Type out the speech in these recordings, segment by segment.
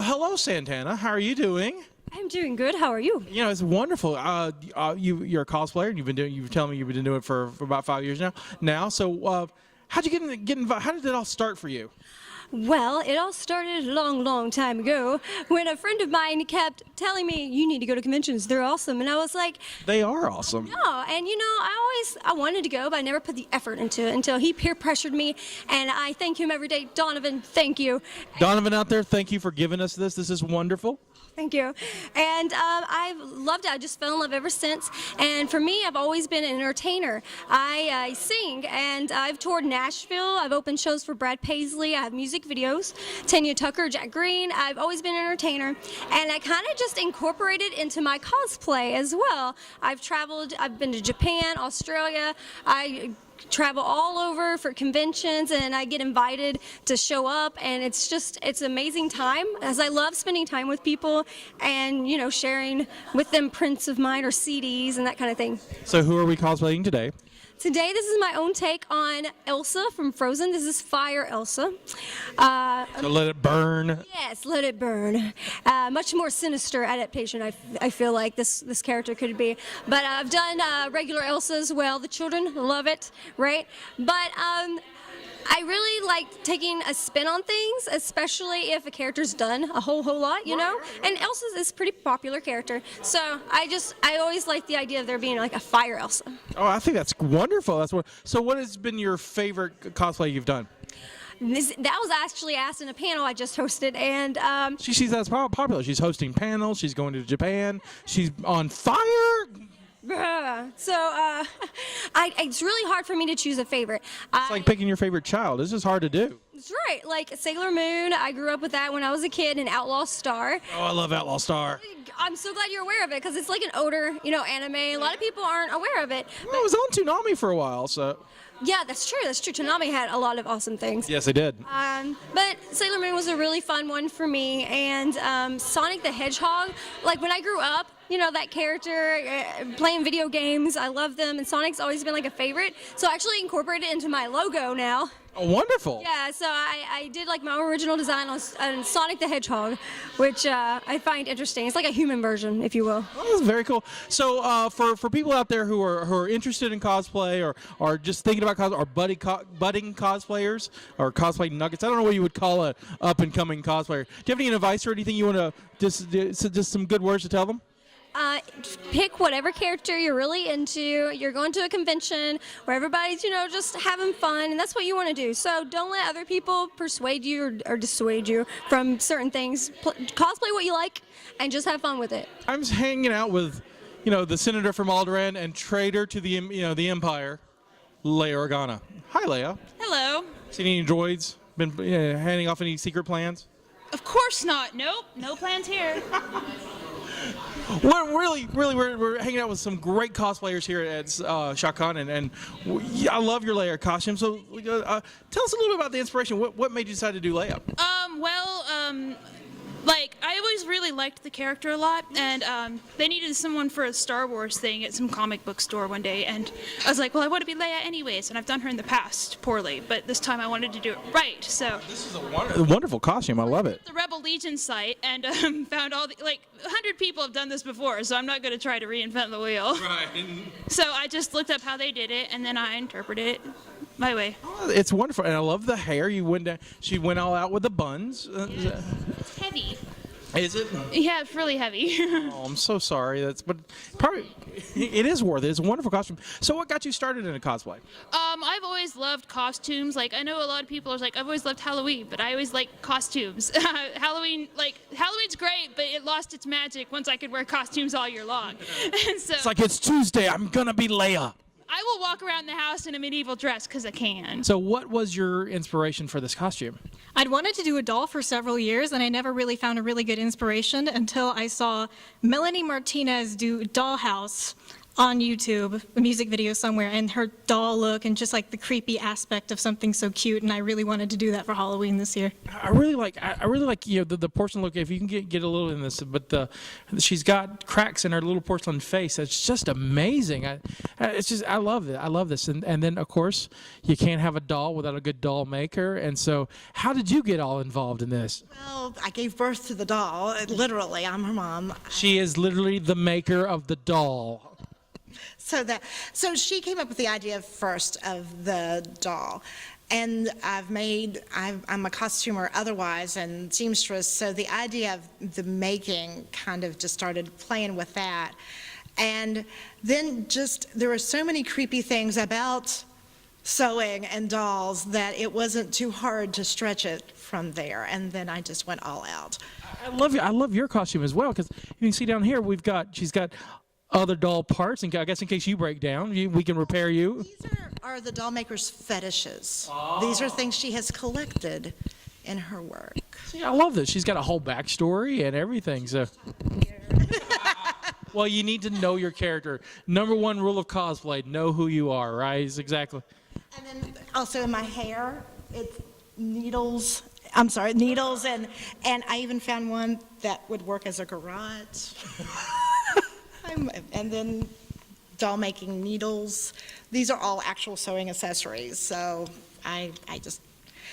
Hello, Santana. How are you doing? I'm doing good. How are you? You know, it's wonderful. You're a cosplayer, and you're telling me you've been doing it for about 5 years now. So, how'd you get involved? How did it all start for you? Well, it all started a long, long time ago when a friend of mine kept telling me, you need to go to conventions. They're awesome. And I was like, They are awesome. no. And you know, I wanted to go, but I never put the effort into it until he peer pressured me. And I thank him every day. Donovan, thank you. Donovan out there, thank you for giving us this. This is wonderful. Thank you. And I've loved it. I just fell in love ever since. And for me, I've always been an entertainer. I sing, and I've toured Nashville. I've opened shows for Brad Paisley. I have music videos. Tanya Tucker, Jack Green. I've always been an entertainer. And I kind of just incorporated into my cosplay as well. I've traveled. I've been to Japan, Australia. I travel all over for conventions, and I get invited to show up, and it's an amazing time, as I love spending time with people and, you know, sharing with them prints of mine or CDs and that kind of thing. So who are we cosplaying today? Today, this is my own take on Elsa from Frozen. This is Fire Elsa. So let it burn. Yes, let it burn. Much more sinister adaptation, I feel like this character could be. But I've done regular Elsa as well. The children love it, right? But I really like taking a spin on things, especially if a character's done a whole lot, you know? And Elsa is a pretty popular character. So I always like the idea of there being like a fire Elsa. Oh, I think that's wonderful. So what has been your favorite cosplay you've done? That was actually asked in a panel I just hosted, and She's that's popular. She's hosting panels. She's going to Japan. She's on fire. So it's really hard for me to choose a favorite. It's like picking your favorite child. This is hard to do. That's right. Like Sailor Moon, I grew up with that when I was a kid, and Outlaw Star. Oh, I love Outlaw Star. I'm so glad you're aware of it, because it's like an older, you know, anime. A lot of people aren't aware of it. Well, it was on Toonami for a while, so. Yeah, that's true. That's true. Toonami had a lot of awesome things. Yes, they did. But Sailor Moon was a really fun one for me, and Sonic the Hedgehog. Like when I grew up, you know, that character, playing video games, I love them, and Sonic's always been like a favorite. So I actually incorporated it into my logo now. Oh, wonderful. Yeah, so I did like my own original design on Sonic the Hedgehog, which I find interesting. It's like a human version, if you will. Oh, that's very cool. So for people out there who are interested in cosplay or just thinking about cosplay, or budding cosplayers or cosplay nuggets, I don't know what you would call a up-and-coming cosplayer. Do you have any advice or anything you want to just some good words to tell them? Pick whatever character you're really into. You're going to a convention where everybody's, you know, just having fun, and that's what you want to do. So don't let other people persuade you or dissuade you from certain things. Cosplay what you like and just have fun with it. I'm just hanging out with, you know, the senator from Alderaan and traitor to the Empire, Leia Organa. Hi, Leia. Hello. Seen any droids? Been handing off any secret plans? Of course not. Nope. No plans here. We're hanging out with some great cosplayers here at ShockaCon, and I love your Leia costume. So tell us a little bit about the inspiration. What made you decide to do Leia? Like, I always really liked the character a lot, and they needed someone for a Star Wars thing at some comic book store one day, and I was like, well, I want to be Leia anyways, and I've done her in the past poorly, but this time I wanted to do it right, so. This is a wonderful costume. I love it. The Rebel Legion site, and found all the, like, 100 people have done this before, so I'm not going to try to reinvent the wheel. Right. So I just looked up how they did it, and then I interpreted it my way. Oh, it's wonderful, and I love the hair. She went all out with the buns. It's heavy. Is it? Yeah, it's really heavy. Oh, I'm so sorry. But probably it is worth it. It's a wonderful costume. So what got you started in a cosplay? I've always loved costumes. Like, I know a lot of people are like, I've always loved Halloween, but I always like costumes. Halloween's great, but it lost its magic once I could wear costumes all year long. And so It's like, it's Tuesday. I'm gonna be Leia. I will walk around the house in a medieval dress because I can. So what was your inspiration for this costume? I'd wanted to do a doll for several years, and I never really found a really good inspiration until I saw Melanie Martinez do Dollhouse on YouTube, a music video somewhere, and her doll look and just like the creepy aspect of something so cute, and I really wanted to do that for Halloween this year. I really like the porcelain look. If you can get a little in this, but she's got cracks in her little porcelain face. It's just amazing. I love it. I love this. And then of course you can't have a doll without a good doll maker. And so how did you get all involved in this? Well, I gave birth to the doll. Literally, I'm her mom. She is literally the maker of the doll. So she came up with the idea first of the doll. And I'm a costumer otherwise and seamstress, so the idea of the making kind of just started playing with that. And then there were so many creepy things about sewing and dolls that it wasn't too hard to stretch it from there. And then I just went all out. I love your costume as well, because you can see down here she's got other doll parts, and I guess in case you break down, we can repair you. These are the doll maker's fetishes. Oh. These are things she has collected in her work. See, I love this. She's got a whole backstory and everything. So, well, you need to know your character. Number one rule of cosplay: know who you are. Right? Exactly. And then also in my hair, it's needles. I'm sorry, needles, and I even found one that would work as a garage. And then doll making needles. These are all actual sewing accessories. So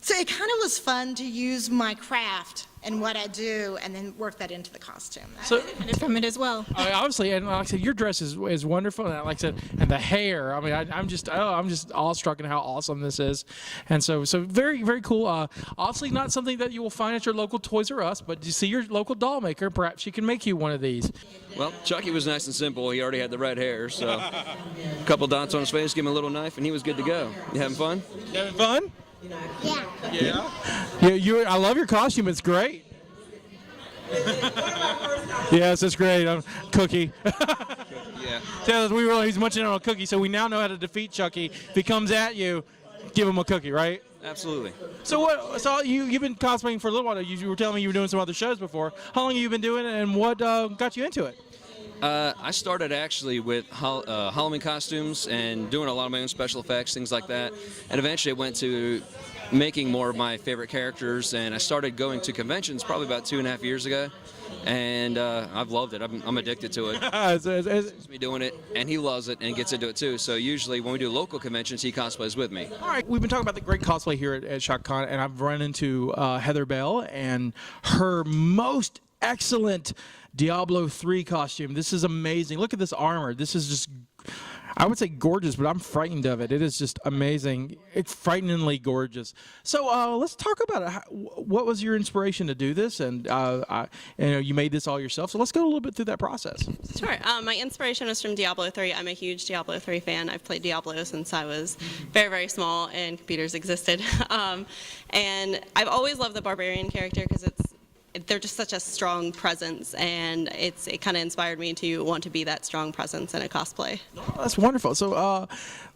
so it kind of was fun to use my craft and what I do and then work that into the costume. So benefited from it as well. Obviously, and like I said, your dress is wonderful. And like I said, and the hair. I mean, I'm just awestruck at how awesome this is. And so very, very cool. Obviously, not something that you will find at your local Toys R Us, but you see your local doll maker. Perhaps she can make you one of these. Well, Chucky was nice and simple. He already had the red hair, so a couple dots on his face, give him a little knife, and he was good to go. You having fun? You having fun? Yeah. Yeah. I love your costume. It's great. Yes, it's great. Cookie. Yeah. So he's munching on a cookie, so we now know how to defeat Chucky. If he comes at you, give him a cookie, right? Absolutely. So you've been cosplaying for a little while. You were telling me you were doing some other shows before. How long have you been doing it, and what got you into it? I started actually with Halloween costumes and doing a lot of my own special effects, things like that. And eventually it went to making more of my favorite characters, and I started going to conventions probably about 2.5 years ago. And I've loved it. I'm addicted to it. It's me doing it, and he loves it and gets into it too. So usually when we do local conventions, he cosplays with me. All right, we've been talking about the great cosplay here at ShockaCon, and I've run into Heather Bell and her most excellent Diablo 3 costume. This is amazing. Look at this armor. This is just, I would say gorgeous, but I'm frightened of it. It is just amazing. It's frighteningly gorgeous. So let's talk about it. What was your inspiration to do this? And you made this all yourself. So let's go a little bit through that process. Sure. My inspiration was from Diablo 3. I'm a huge Diablo 3 fan. I've played Diablo since I was very, very small and computers existed. And I've always loved the barbarian character because they're just such a strong presence, and it kind of inspired me to want to be that strong presence in a cosplay. Oh, that's wonderful. So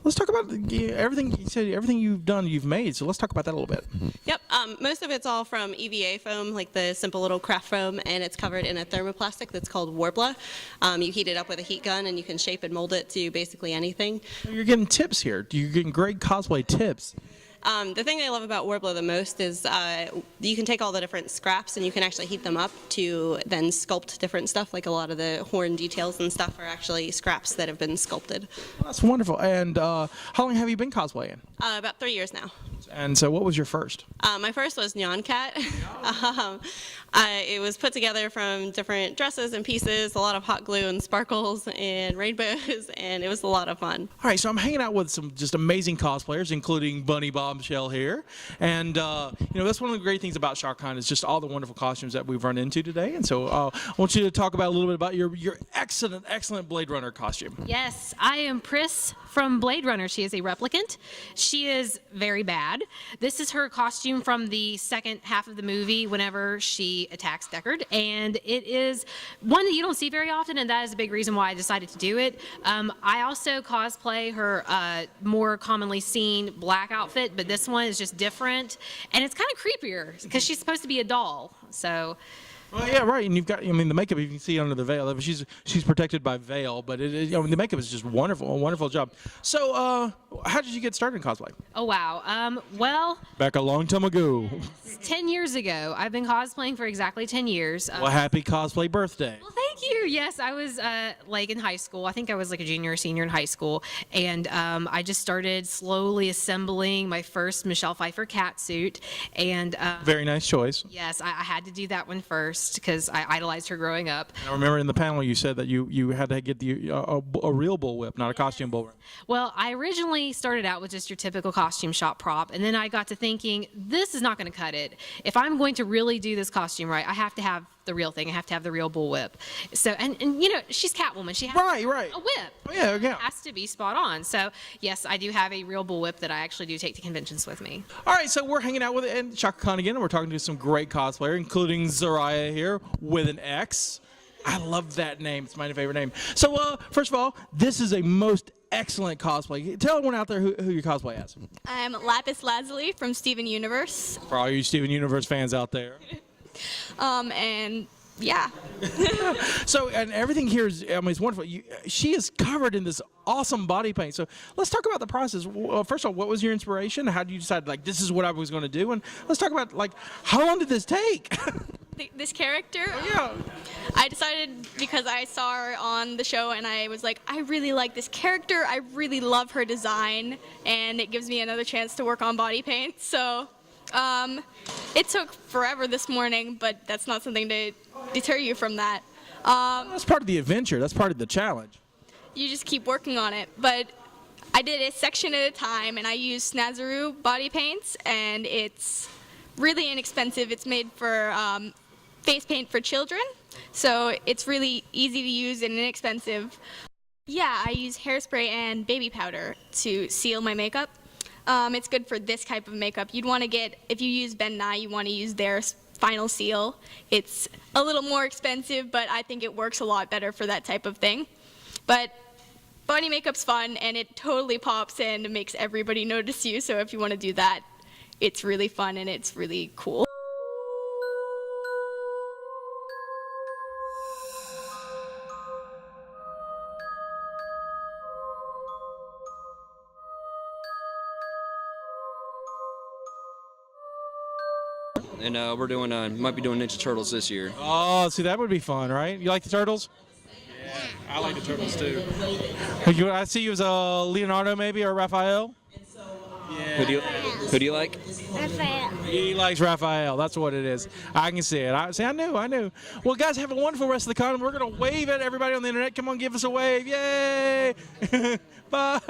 let's talk about everything you said. Everything you've done, you've made. So let's talk about that a little bit. Yep. Most of it's all from EVA foam, like the simple little craft foam, and it's covered in a thermoplastic that's called Warbler. You heat it up with a heat gun, and you can shape and mold it to basically anything. You're getting tips here. You're getting great cosplay tips. The thing I love about Warbler the most is you can take all the different scraps and you can actually heat them up to then sculpt different stuff. Like a lot of the horn details and stuff are actually scraps that have been sculpted. Well, that's wonderful. And how long have you been cosplaying? About 3 years now. And so what was your first? My first was Nyan Cat. It was put together from different dresses and pieces, a lot of hot glue and sparkles and rainbows, and it was a lot of fun. All right, so I'm hanging out with some just amazing cosplayers, including Bunny Bombshell here. And, that's one of the great things about ShockaCon is just all the wonderful costumes that we've run into today. And so I want you to talk about a little bit about your excellent Blade Runner costume. Yes, I am Pris from Blade Runner. She is a replicant. She is very bad. This is her costume from the second half of the movie whenever she attacks Deckard, and it is one that you don't see very often, and that is a big reason why I decided to do it. I also cosplay her more commonly seen black outfit, but this one is just different, and it's kind of creepier because she's supposed to be a doll. So Oh yeah, right. And you've got, I mean, the makeup you can see under the veil. She's protected by veil, but the makeup is just wonderful, a wonderful job. So, how did you get started in cosplay? Oh wow. Well, Back a long time ago. 10 years ago. I've been cosplaying for exactly 10 years. Well, happy cosplay birthday. Well, thank you. Yes, I was like in high school. I think I was like a junior or senior in high school, and I just started slowly assembling my first Michelle Pfeiffer cat suit. And Very nice choice. yes, I had to do that one first because I idolized her growing up. I remember in the panel you said that you had to get a real bullwhip, not a costume bullwhip. Well, I originally started out with just your typical costume shop prop, and then I got to thinking, this is not going to cut it. If I'm going to really do this costume right, I have to have the real thing. I have to have the real bullwhip. So, and you know, she's Catwoman. She has Right. a whip. Oh, yeah. It has to be spot on. So, yes, I do have a real bullwhip that I actually do take to conventions with me. All right, so we're hanging out with and ShockaCon again, and we're talking to some great cosplayers, including Zariah here with an X. I love that name. It's my favorite name. So, first of all, this is a most excellent cosplay. Tell everyone out there who you cosplay as. I'm Lapis Lazuli from Steven Universe. For all you Steven Universe fans out there. And yeah. So, and everything here is, I mean, it's wonderful. She is covered in this awesome body paint. So let's talk about the process. First of all, what was your inspiration? How did you decide, like, this is what I was going to do? And let's talk about, like, how long did this take? This character, Yeah. I decided because I saw her on the show and I was like, I really like this character. I really love her design, and it gives me another chance to work on body paint. So it took forever this morning, but that's not something to deter you from that. That's part of the adventure. That's part of the challenge. You just keep working on it. But I did it section at a time, and I used Snazaroo body paints, and it's really inexpensive. It's made for face paint for children, so it's really easy to use and inexpensive. Yeah, I use hairspray and baby powder to seal my makeup. It's good for this type of makeup. You'd want to get, if you use Ben Nye, you want to use their final seal. It's a little more expensive, but I think it works a lot better for that type of thing. But body makeup's fun, and it totally pops and makes everybody notice you, so if you want to do that, it's really fun and it's really cool. And we're doing, might be doing Ninja Turtles this year. Oh, see, that would be fun, right? You like the turtles? Yeah, I like the turtles too. I see you as a Leonardo, maybe, or Raphael. Yeah. Who do you like? Raphael. He likes Raphael. That's what it is. I can see it. I knew. Well, guys, have a wonderful rest of the con. We're going to wave at everybody on the internet. Come on, give us a wave. Yay! Bye.